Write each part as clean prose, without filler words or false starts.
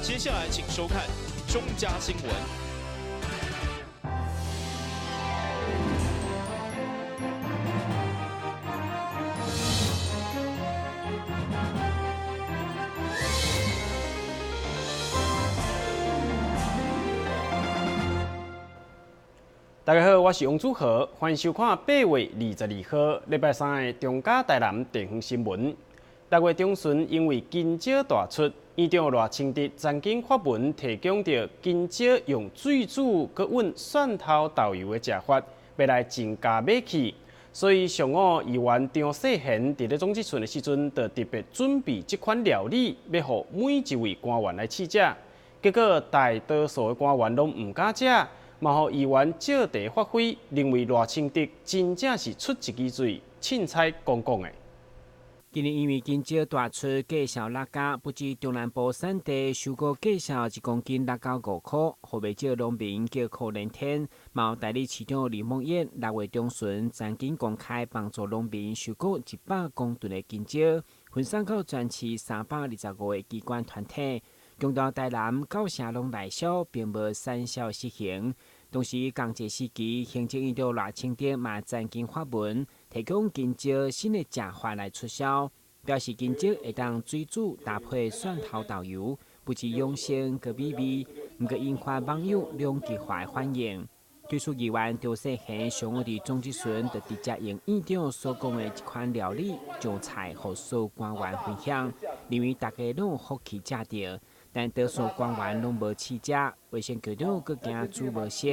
接下来请收看中嘉新闻。大家好，我是王祖和，欢迎收看8月22号礼拜三的中嘉台南地方新闻。6月中旬，因为金蕉大出，院长赖清德曾经发文提供着金蕉用水煮搁混蒜头豆油的食法，要来增加买气。所以上午议员张世贤伫咧总质询的时阵，就特别准备这款料理，要互每一位官员来试食。结果大多数的官员拢唔敢食。嘛，互议员借题发挥，认为赖清德真正是出一支嘴，凊彩讲讲的。今年因为金蕉大出，价销落价，不止中南部产地收购价销1公斤落到5块，后袂少农民叫苦连天。毛代理市长李梦燕6月中旬曾经公开帮助农民收购100公吨的金蕉，分散到全市325个机关团体。强调台南9城拢内销，并无产销实行。同时，同一时期，行政院长赖清德嘛曾经发文提供金蕉新的食法来促销，表示金蕉会当水煮搭配蒜头豆油，不止养生佮美味，毋过引发网友两极化的反应。对此，议员张世贤上午伫总质询就直接用院长所讲的一款料理将菜互所有官员分享，认为大家拢有福气食到。但多数官员拢无试食，卫生局长佫惊煮无熟，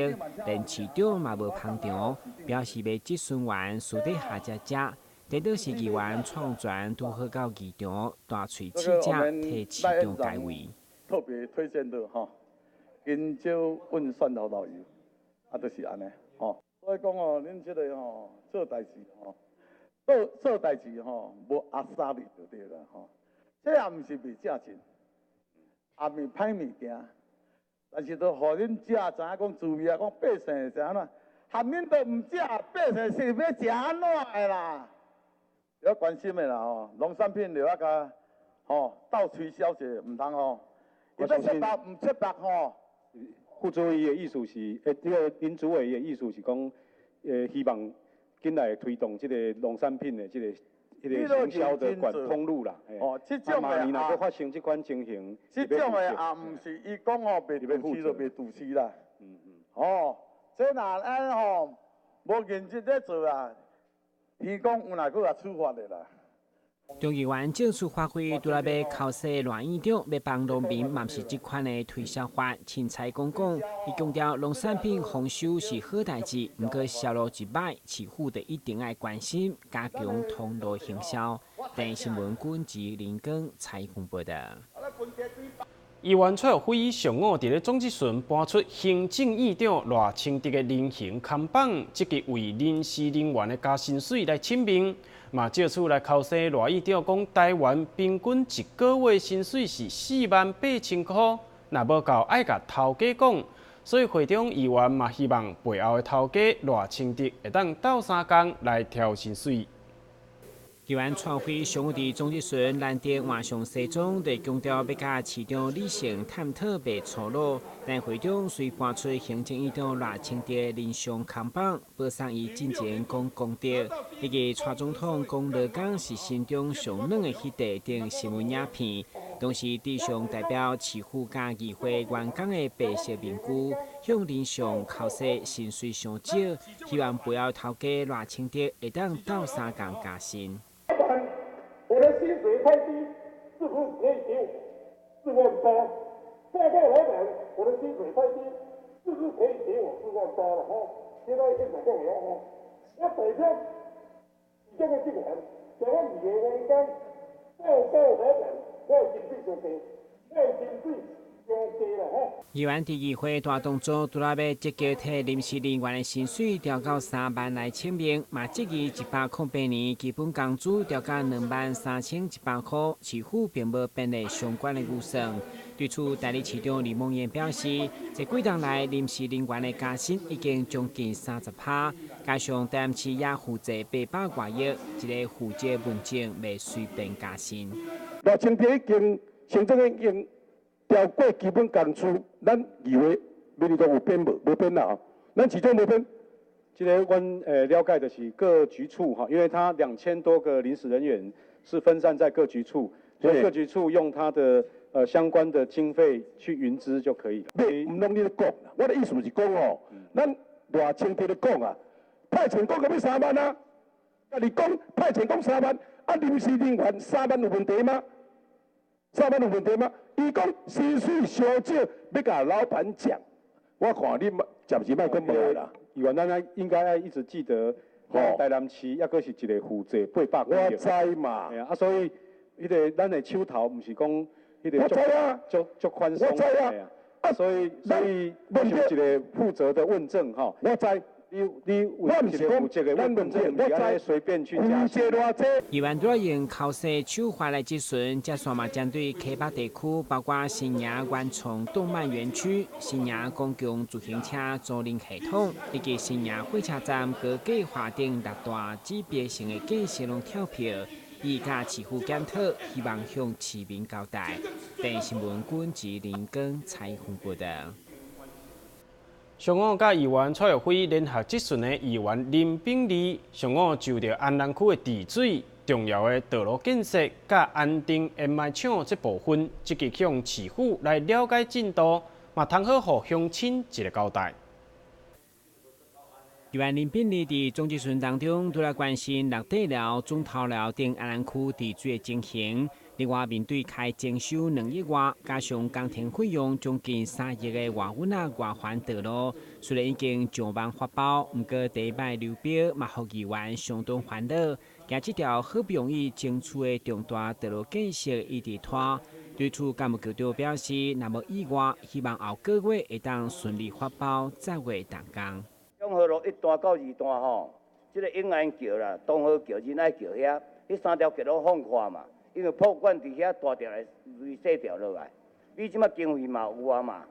连市长嘛无捧场，表示要质询完私底下才食。这都是议员创全拄好到议场，大喙试食，替市长解围。特别推荐的金蕉混蒜头豆油，就是安尼所以讲恁这个做代志做代志无压沙力就对啦这也毋是袂正经。也毋是歹物件，但是都互恁食，知影讲滋味啊，讲百姓会知安怎，含恁都毋食，百姓是要食安怎的啦？要关心的啦农产品就要甲倒推销者，毋通伊要切白毋切白副主委的意思是，这个林主委的意思是讲，希望紧来推动这个农产品的这个行销的通路啦，这种的若搁发生这款情形，这种的也毋是伊讲袂赌气就袂赌气啦。这若安无认真在做啊，天公有哪个处罚的啦？众议员正式发挥，除了要考试赖院长要帮农民，嘛是这款的推销法，凊彩讲讲。伊强调农产品丰收是好代志，毋过销路一歹，市府得一定爱关心，加强通路行销。电新闻军及林根采访报道。议员出会议上午伫咧总质询搬出行政院长赖清德的人形看板，积极为临时人员的加薪水来请命，嘛借此来考试赖院长讲台湾平均一个月薪水是48000块，若无够爱甲头家讲，所以会中议员嘛希望背后的头家赖清德会当斗3工来调薪水。议员创会上午伫总质询难得换上西装，就强调要甲市长理性探讨白错路。但会中虽搬出行政院长赖清德人上看板，报送伊进前讲功德，以及蔡总统讲劳工是心中上软的迄块等新闻影片。同时，地上代表市府甲议会员工的白色面具，向人上考试薪水上少，希望不要头家赖清德会当斗3工加薪。我的薪水太低，是不是可以给我4万8？报告老板，我的薪水太低，是不是可以给我4万8了现在现场报告我代表以这个进行，台湾旅游员工报告老板，我薪水上低，我薪水上低了议员伫议会大动作，除了要积极替临时人员的薪水调到3万来请命，嘛积极108年基本工资调到23100块，市府并无编列相关的预算。对此，代理市长李梦燕表示，在几年来临时人员的加薪已经将近30%，加上台南市也负责800多亿，一个负责文件未随便加薪。赖清德已经行政院已经条过基本工资，咱以为民进党有变无变啦？咱始终无变。这个阮了解的是各局处哈，因为它2000多个临时人员是分散在各局处，所以各局处用它的相关的经费去云支就可以了。唔通你咧讲啦，我的意思是讲哦，咱偌清楚咧讲啊，派钱讲到要3万啊，家己讲派钱讲3万，啊临时人员3万有问题吗？3万有问题吗？伊讲薪水小少，要甲老板讲，我看你暂时莫讲无啦。议员，咱应该要一直记得，台南市抑阁是一个负债800亿。我知嘛。啊，所以迄个咱的手头毋是讲迄个我知啊，足宽松。我知啊。啊，所以我是一个负责的问政哈。我知。你有一个负责的问政，不是随便去加薪。议员都要用考试手法来计算，加上嘛针对溪北地区，包括新营原创动漫园区、新营公共自行车租赁系统，以及新营火车站各计划定6大指标性的建设拢跳票，以加市府检讨，希望向市民交代。电新闻军及林根采访报道。上午甲议员蔡玉辉联合质询的议员林炳利，上午就着安南区的治水、重要的道路建设、甲安定烟霾厂这部分，积极向市府来了解进度，嘛通好予乡亲一个交代。议员林炳利伫总质询当中，都来关心绿地寮、中头寮等安南区治水的情形。另外，面对开征收2亿外，加上工程费用将近3亿的外运啊外环道路，虽然已经上网发包，不过第一摆流标嘛，互议员相当烦恼。行这条好不容易争取的重大道路建设一直拖。对此，干部局长表示，若无意外，希望后个月会当顺利发包，再为动工。中和路1段到2段吼，这个永安桥啦、东河桥、仁爱桥遐，迄3条桥路放宽嘛。因为破管伫遐大条来累细条落来，你即马经费嘛有啊嘛？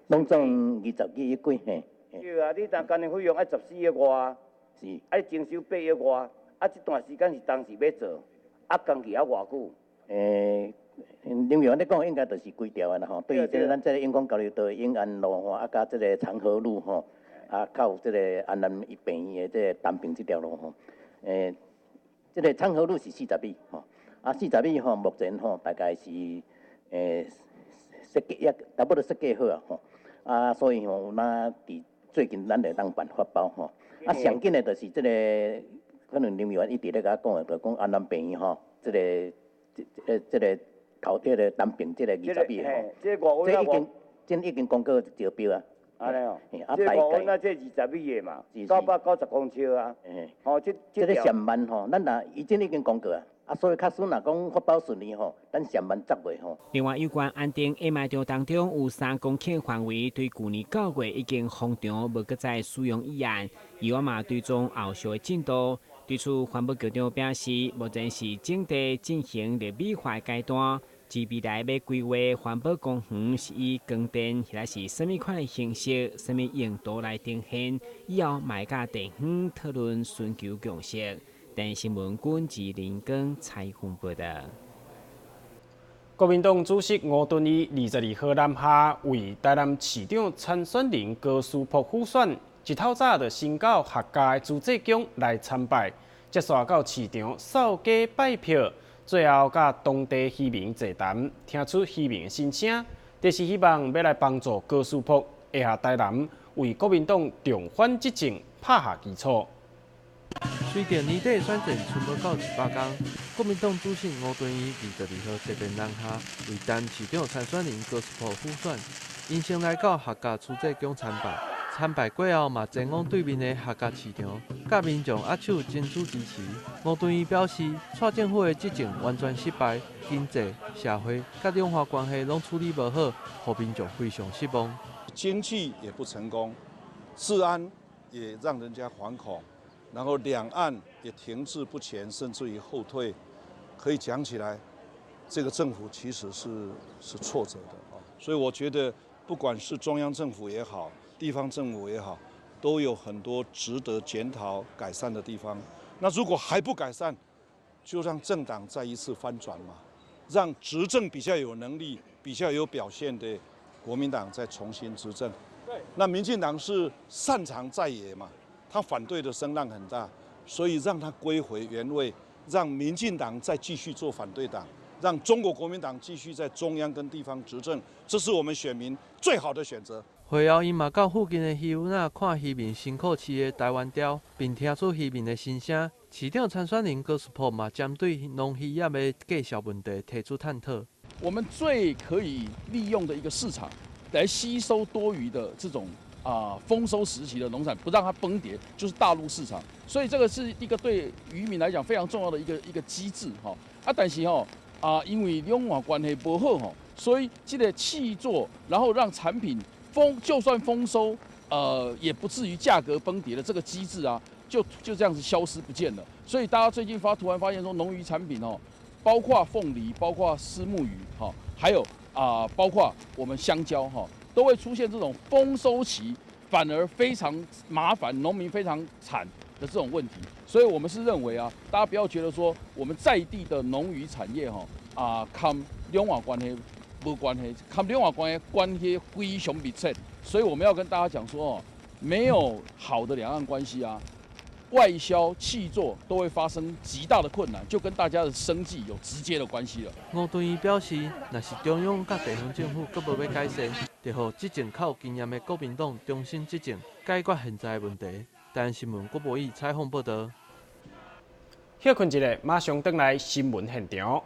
拢总20几亿嘿。对啊，你但工程费用爱14亿外，是，爱征收8亿外，啊，这段时间是当时要做，啊，工期还偌久？林委员咧讲应该就是规条的啦吼。对于咱这个永光交流道永安路吼，啊，甲这个长河路吼，啊，靠这个安南病院的这个单平这条路吼，这个长河路是40米吼。啊，40米吼，目前吼大概是设计也差不多设计好啊吼。啊，所以吼，那伫最近咱会当办发包吼。啊，上紧的就是这个，可能林委员一直咧甲我讲的，就讲安南病院吼，这个头铁的单平这个20米吼，这已经公告招标啊。安尼哦，这外运啊，这20米的嘛，990公尺啊。哦，这个上万吼，咱若已经公告啊。啊，所以假使若讲发包顺利吼，咱上万10月吼。另外，有关安定烟霾场当中有3公顷范围，对去年9月已经封场，无搁再使用意愿，议员嘛追踪后续的进度。对此，环保局长表示，目前是整地进行立美化阶段，至未来要规划环保公园是以光电或者是什么款的形式、什么用途来呈现，以后卖甲地方讨论寻求共识。电新闻军及林根采访报道。国民党主席吴敦义22号南下为台南市长参选人高书博辅选，一透早就先到客家的朱济宫来参拜，接续到市场扫街拜票，最后甲当地居民座谈，听出居民的心声，就是希望要来帮助高书博下下台南为国民党重返执政拍下基础。随着年底选战剩无到100天，国民党主席吴敦义22号特别南下为台南市长参选人高书博辅选，因先来到客家朱济宫参拜。参拜过后，嘛前往对面的客家市场，甲民众握手争取支持。吴敦义表示，蔡政府的执政完全失败，经济、社会甲两岸关系拢处理无好，互民众非常失望。经济也不成功，治安也让人家惶恐。然后两岸也停滞不前，甚至于后退，可以讲起来，这个政府其实是挫折的啊。所以我觉得，不管是中央政府也好，地方政府也好，都有很多值得检讨改善的地方。那如果还不改善，就让政党再一次翻转嘛，让执政比较有能力，比较有表现的国民党再重新执政。那民进党是擅长在野嘛，他反对的声浪很大，所以让他归回原位，让民进党再继续做反对党，让中国国民党继续在中央跟地方执政，这是我们选民最好的选择。会后，因嘛到附近的渔仔看渔民辛苦饲的台湾雕，并听出渔民的心声。市长参选人郭斯普嘛针对农渔业的价销问题提出探讨。我们最可以利用的一个市场，来吸收多余的这种丰收时期的农产，不让它崩跌，就是大陆市场。所以这个是一个对渔民来讲非常重要的一个机制哈。但是因为两岸关系不好哈，所以这个契作，然后让产品就算丰收，也不至于价格崩跌的这个机制就这样子消失不见了。所以大家最近突然发现说，农渔产品包括凤梨，包括虱目鱼还有包括我们香蕉都会出现这种丰收期反而非常麻烦，农民非常惨的这种问题。所以我们是认为大家不要觉得说我们在地的农渔产业跟两岸关系无关系，跟两岸关系非常密切。所以我们要跟大家讲说没有好的两岸关系外销契作都会发生极大的困难，就跟大家的生计有直接的关系了。吴敦义表示，若是中央甲地方政府阁无要改善，就让执政较有经验的国民党重新执政，解决现在的问题。台湾新闻郭博义采访报道。休困一下，马上回来新闻现场。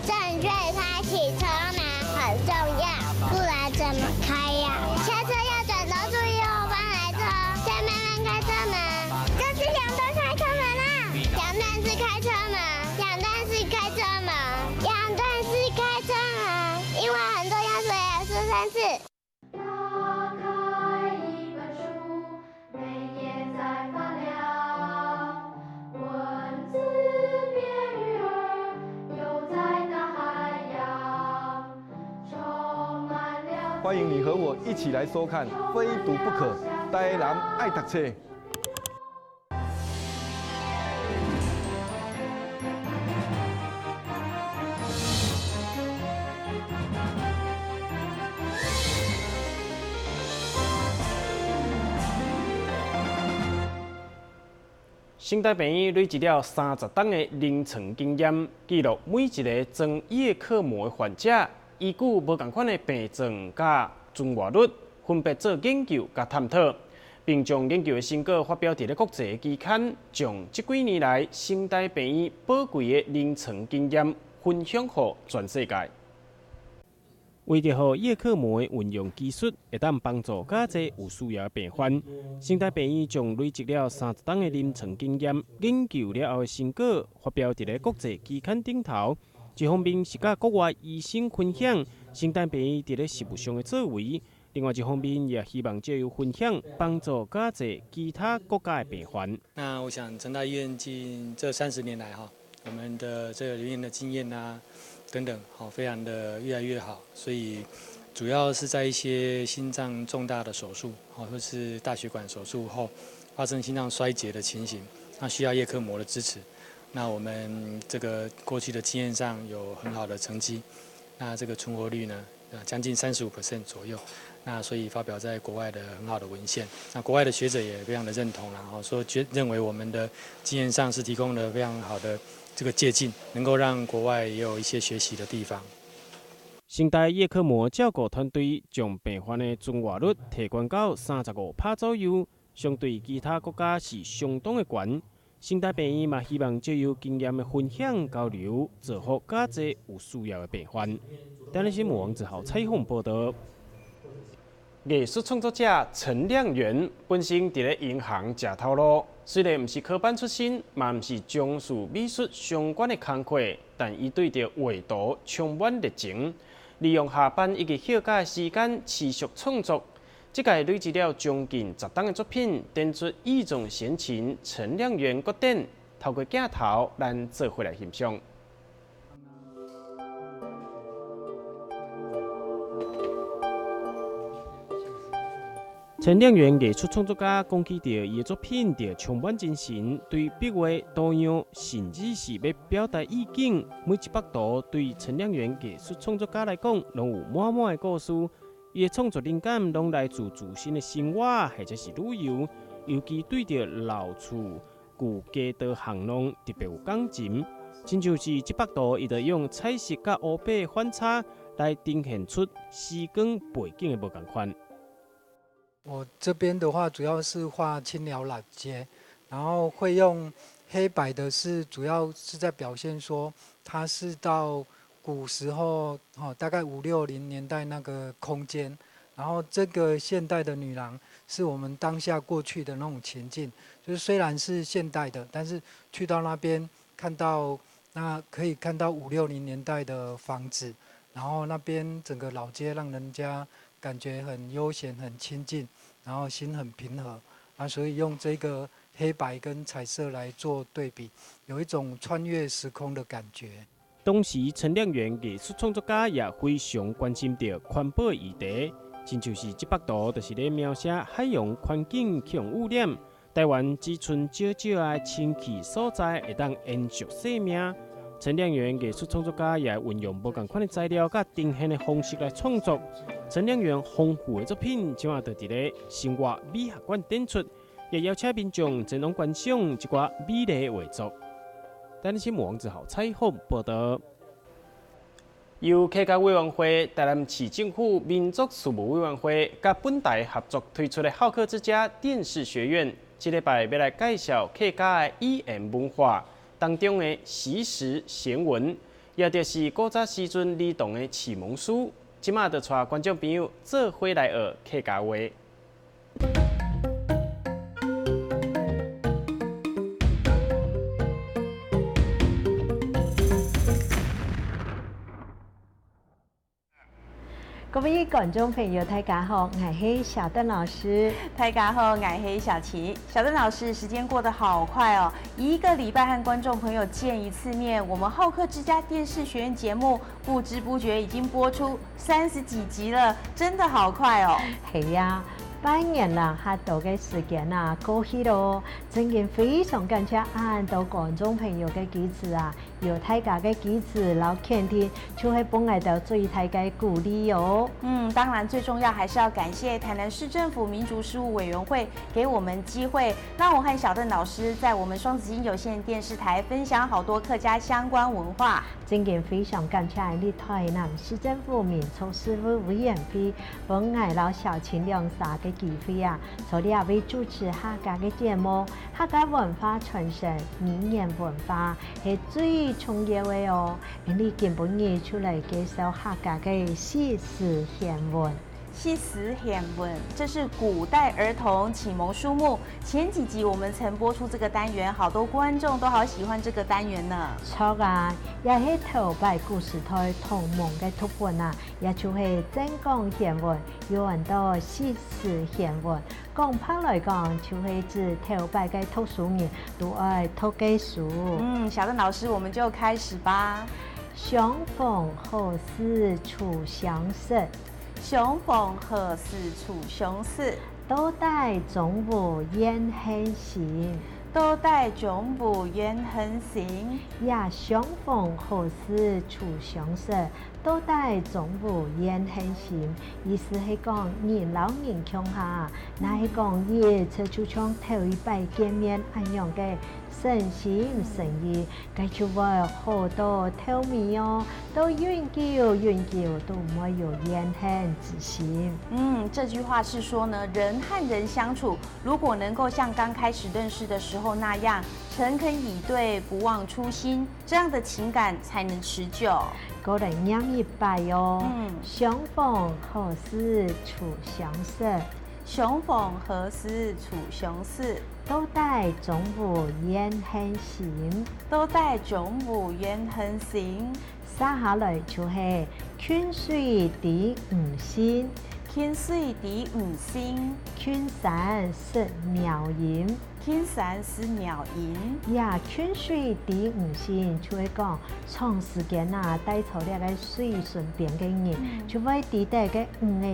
正确开启车门很重要，不然怎么开呀？下车要转头注意后方来车，再慢慢开车门。这是两段开车门啦，两段式开车门，两段式开车门，两段式开车门，因为很多要说也是3次。欢迎你和我一起来收看《非读不可》，台南爱读册。新台病院累积了30档的临床经验，记录每一个装叶克膜的患者，依据无同款的病症甲存活率，分别做研究甲探讨，并将研究的成果发表伫国际期刊，将这几年来新台病院宝贵的临床经验分享给全世界。为着让叶克膜的运用技术会当帮助较侪有需要的病患，新台病院将累积了30档的临床经验，研究了后的成果发表伫国际期刊顶头。一方面是甲国外医生分享新台病院伫实务上的作为，另外一方面也希望借由分享帮助较侪其他国家的病患。那我想成大医院近这30年来我们的这个留院的经验等等非常的越来越好，所以主要是在一些心脏重大的手术或是大血管手术后发生心脏衰竭的情形，那需要叶克膜的支持。那我们这个过去的经验上有很好的成绩，那这个存活率呢，将近35% 左右。那所以发表在国外的很好的文献，那国外的学者也非常的认同，然后说认为我们的经验上是提供了非常好的这个借鉴，能够让国外也有一些学习的地方。新台叶克膜照顾团队将病患的存活率提高到35%左右，相对其他国家是相当的悬。新台病院嘛，希望借由经验的分享交流，造福较侪有需要的病患。台南新闻王子豪采访报道。艺术创作者陈亮元本身伫咧银行食头路，虽然毋是科班出身，嘛毋是从事美术相关的工课，但伊对着画图充满热情，利用下班以及休假的时间持续创作。这届累积了将近10档的作品，展出意重闲情陈亮元国展，透过镜头，咱做伙来欣赏。陈亮元艺术创作家讲起到伊的作品，就充满精神，对笔画多样，甚至是要表达意境。每一幅图对陈亮元艺术创作家来讲，拢有满满的故事。伊的创作灵感拢来自自身的生活，或者是旅游，尤其对着老厝、旧街道巷弄特别有感情。亲像是这幅图，伊就用彩色甲乌白反差来呈现出时光背景的无同款。我这边的话，主要是画清寮老街，然后会用黑白的是，主要是在表现说，它是到古时候，大概5、60年代那个空间，然后这个现代的女郎是我们当下过去的那种情境，就是虽然是现代的，但是去到那边看到，那可以看到5、60年代的房子，然后那边整个老街让人家感觉很悠闲、很亲近，然后心很平和，所以用这个黑白跟彩色来做对比，有一种穿越时空的感觉。当时陈亮元艺术创作家也非常关心到环保议题，亲像是这幅图，就是咧描写海洋环境气象污染。台湾只剩少少的清气所在会当延续生命。陈亮元艺术创作家也运用无同款的材料甲呈现的方式来创作。陈亮元丰富的作品，今仔就伫咧生活美学馆展出，也邀请民众前往观赏一寡美丽的画作。台新闻王志豪采访报道。由客家委员会、台南市政府民族事务委员会甲本台合作推出的好客之家电视学院，这礼拜要来介绍客家的语言文化当中的习时贤文，也就是古早时阵儿童的启蒙书。即马就带观众朋友做伙来学客家话。各位观众朋友，大家好，我是小邓老师。大家好，我是小琪。小邓老师，时间过得好快哦，一个礼拜和观众朋友见一次面。我们好客之家电视学院节目不知不觉已经播出30几集了，真的好快哦。系呀。半年啦，哈多嘅时间啊过去咯，真嘅非常感谢很多观众朋友嘅支持啊，有大家嘅支持，老肯定就会帮我哋最大嘅鼓励哦。当然最重要还是要感谢台南市政府民族事务委员会给我们机会，让我和小邓老师在我们双子星有线电视台分享好多客家相关文化。真嘅非常感谢你台南市政府民族事务委员会帮我老小秦良沙嘅机会啊，所以也为主持客家嘅节目，客家文化传承、语言文化係最重要嘅哦。你今本日出嚟介紹客家嘅習時賢文。習時賢文，这是古代儿童启蒙书目。前几集我们曾播出这个单元，好多观众都好喜欢这个单元呢。錯啊，也係頭擺故事台同盟嘅圖本啊，也就係正講賢文，有很多習時賢文。公派來講，就係指頭擺嘅讀書人都愛讀嘅書。小鄧老師，我們就開始吧。相逢何時初相識？相逢何時初相識？都帶總無怨恨心，都帶總無怨恨心。也相逢何時初相識？都帶總無怨恨心。意思係講人老人強下，那係講嘢就像頭一擺見面一樣嘅。誠心誠意，繼續話好多透明哦，都永久都沒有怨恨之心。這句話是說呢，人和人相處，如果能夠像剛開始認識的時候那樣，誠懇以對，不忘初心，這樣的情感才能持久。個人念一擺哦，相逢何時初相識？相逢何時初相識？都帶總無怨恨心，都帶總無怨恨心。接下來就係泉水滴五星，泉水滴五星，泉山是鳥音，泉山是鳥音。呀，泉水滴五星就係講長時間啊，帶錯了個水順便嘅人，就會滴得嘅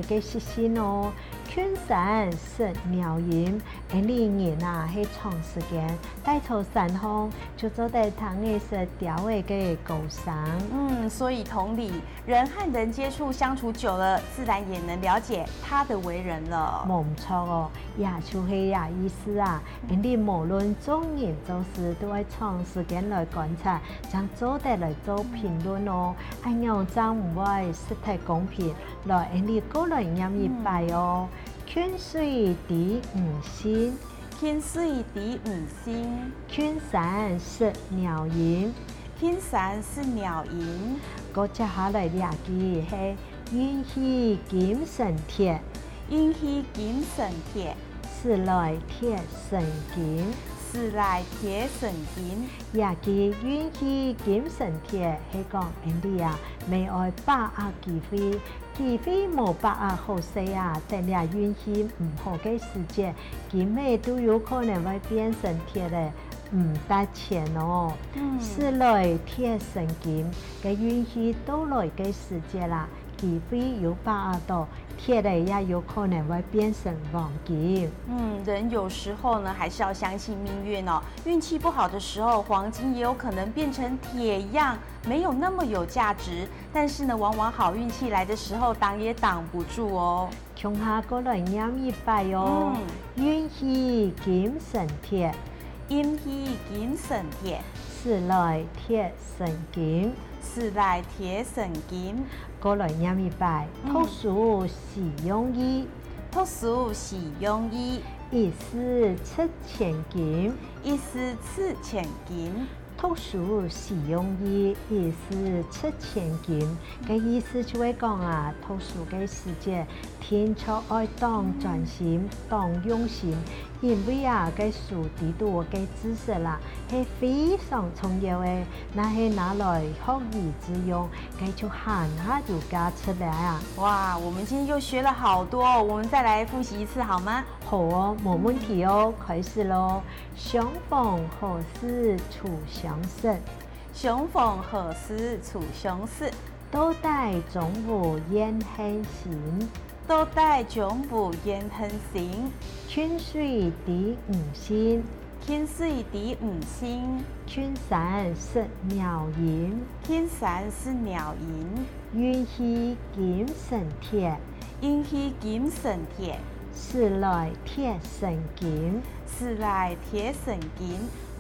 嘅色線哦。群山食鸟营，你人啊，喺长时间带出山风，就做得糖的是调味嘅高尚。所以同理，人和人接触相处久了，自然也能了解他的为人了。冇错哦，也就是呀意思啊，你无论做人做事，都会长时间来观察，将做得来做评论哦。按样将唔会实体公平，来你个人饮一拜哦。泉水滴五星，天水滴五星，群山食鸟营，天山是鸟营。我接下来两句係允許金神鐵，允許金神鐵，時來鐵神金，時來鐵神金。也句允許金神鐵係講你啊，未愛把握機會冇把握好勢啊，但係允許唔好嘅世界，機會都有可能會變成鐵咧。唔得錢哦，是來鐵神金嘅允許到來嘅世界啦，機會有把握到，鐵咧也有可能會變成黃金。人有時候呢，還是要相信命運哦。運氣不好的時候，黃金也有可能變成鐵一樣，沒有那麼有價值。但是呢，往往好運氣來的時候，擋也擋不住哦。從下過來念一拜哦，允許金神鐵。允許金神鐵，時來鐵神金，時來鐵神金。過來念一拜，特殊使用意，特殊使用意，意思七千金，意思七千金。特殊使用意思七千金嘅意思就係講啊，特殊嘅世界，天朝愛當專心，當用心。因為啊，嘅數地度嘅知識啦，係非常重要嘅，那係拿來學以致用，嘅就喊下就加出來啊！哇，我們今天又學了好多，我們再來複習一次好嗎？好哦，冇問題哦，開始咯！相逢何事促相識，相逢何事促相識，都帶總無言輕行。都帶總無言恆行，泉水滴五星，天水滴五星，群山食鳥營，天山是鳥營，允許金神鐵，允許金神鐵，時來鐵神金，時來鐵神金。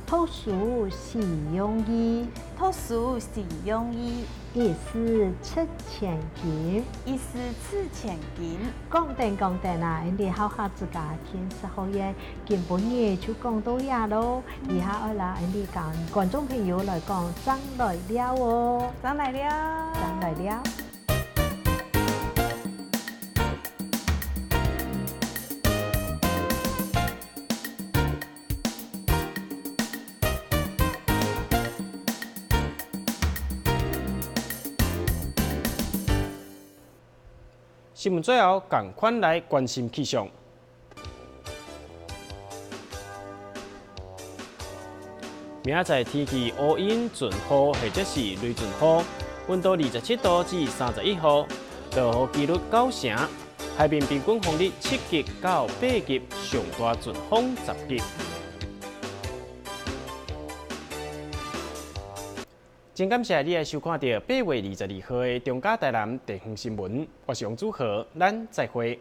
特殊使用意，特殊使用意，意思七千金，意思七千金。講定啊！你好下自家天時好嘢，見本嘢就講到呀咯。以下我啦，你講觀眾朋友來講，真來了哦，真來了，真來了。新闻最后，赶快来关心气象。明仔载天气乌阴阵雨或者是雷阵雨，温度27度至31度，落雨几率90%。海面平均风力7级到8级，上大阵风10级。真感謝你來收看到8月22號的中嘉台南地方新聞，我是王祖和，咱再會。